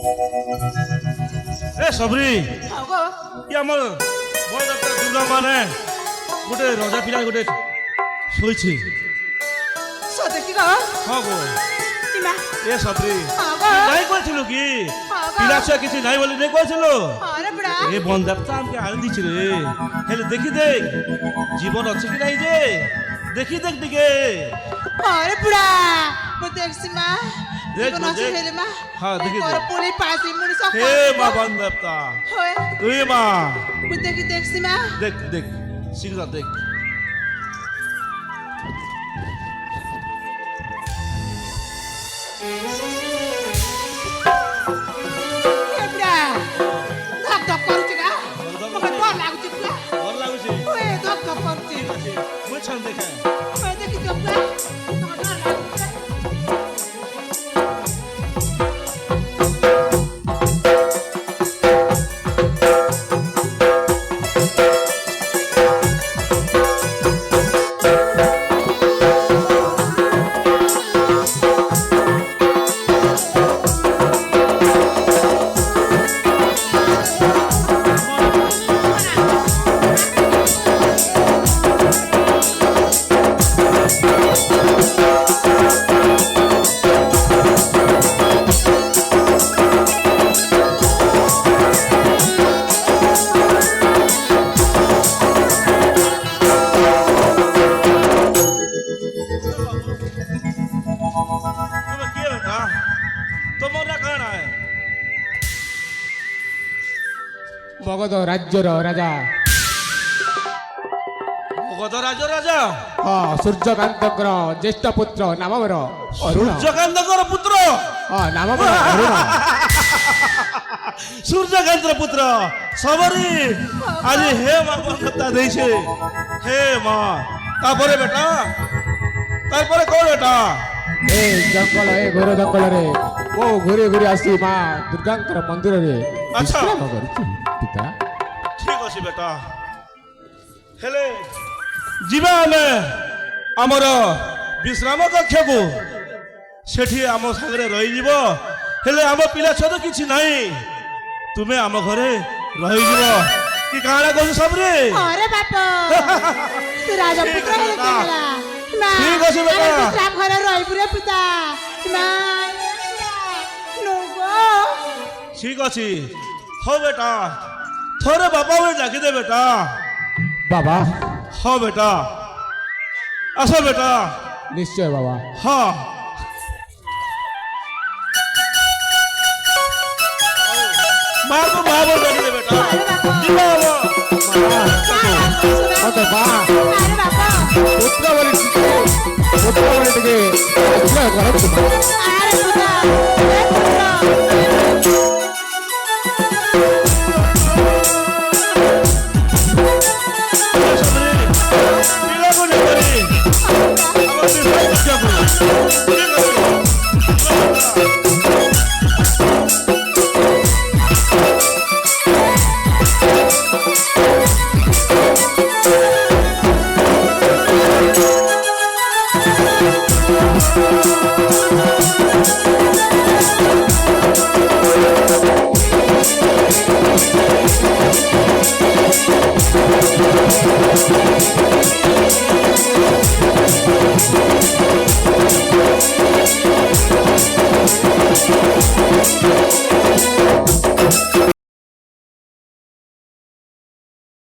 ए सबरी आगो ये आमर बड़ डॉक्टर दुर्गा माने गोटे रजा पिला गोटे शोइछि सते की गो हां गो इमा ए सबरी आगो নাই কইছিলু কি आगो পিলা ছুয়া কিছু নাই বলি নাই কইছিলু अरे बड़ा এ বন্দারটা আমকে আনি দিছি রে হেলে দেখি দেখ জীবন আছে কি নাই যে দেখি দেখ দিকে अरे बड़ा वो देख सीमा देख, देखो ना देख। हेले मा हाँ, देखी, और देख। पूरी पास ही मुनी सब হে মা বন্দারটা होए তুই মা वो देख सीमा দেখ দেখ শীঘ্র দেখ ए बड़ा धक धक करू का मगर डर लागु चिपला ভাল লাগুছে ओए धक धक करू ঠিক আছে মই ছান দেখে ओए देखि चपला डर लागु তুমি কি বেটা তোমার না কারণ আয় মগধ রাজ্যর রাজা মগধ রাজ রাজা ହଁ ସୂର୍ଯ୍ୟକାନ୍ତଙ୍କର ଜ୍ୟେଷ୍ଠ ପୁତ୍ର ନାମବର ଅରୁଣ সূর্যকান্তর পুত্র ହଁ ନାମବର ଅରୁଣ সূর্যকান্তর পুত্র সবরি আজ হে মা বন্ধতা দেইছে হে মা তারপরে বেটা তারপরে কোন বেটা ଏ ଜଙ୍ଗଲ ଏ ଘୋର ଜଙ୍ଗଲରେ ମୁଁ ଘୁରି ଘୁରି ଆସି ମା ଦୁର୍ଗାଙ୍କର ମନ୍ଦିରରେ ଆଚ୍ଛା। ବିଶ୍ରାମ କରିଛି ପିତା ঠিক আছে বেটা হেলে ଯିବା ଆମେ ଆମର ବିଶ୍ରାମ କକ୍ଷକୁ ସେଠି ଆମ ସାଙ୍ଗରେ ରହିଯିବ ହେଲେ ଆମ ପିଲା ଛୁଆ ତ କିଛି ନାହିଁ ତୁମେ ଆମ ଘରେ ରହିଯିବ କି କାଣା କହୁଛୁ ସବୁରେ अरे बाप तू राजा पुत्र है बेटा। केला मां ठीक अछि बेटा। अरे तू राम घर रही पुरे पिता मां लोगो ঠিক ଅଛି ହଉ ବେଟା ଥରେ ବାପା ବୋଲି ଡାକିଦେ ବେଟା ବାବା ହଁ ବେଟା ଆସ ବେଟା ନିଶ୍ଚୟ ବାବା ହଁ ମାକୁ ମା ବୋଲି ଡାକିଦେ ବେଟା ଯିବା ହବ ମତେ ମା अरे बाप ପୁତ୍ର ବୋଲି ଟିକେ ଆଶ୍ରୟ କରନ୍ତୁ ମା। अरे पुता ए पुत्र ପିଲାକୁ ନେଇକରି ଆମ ବିଶ୍ରାମ କକ୍ଷକୁ ଠିକ୍ ଅଛି Thank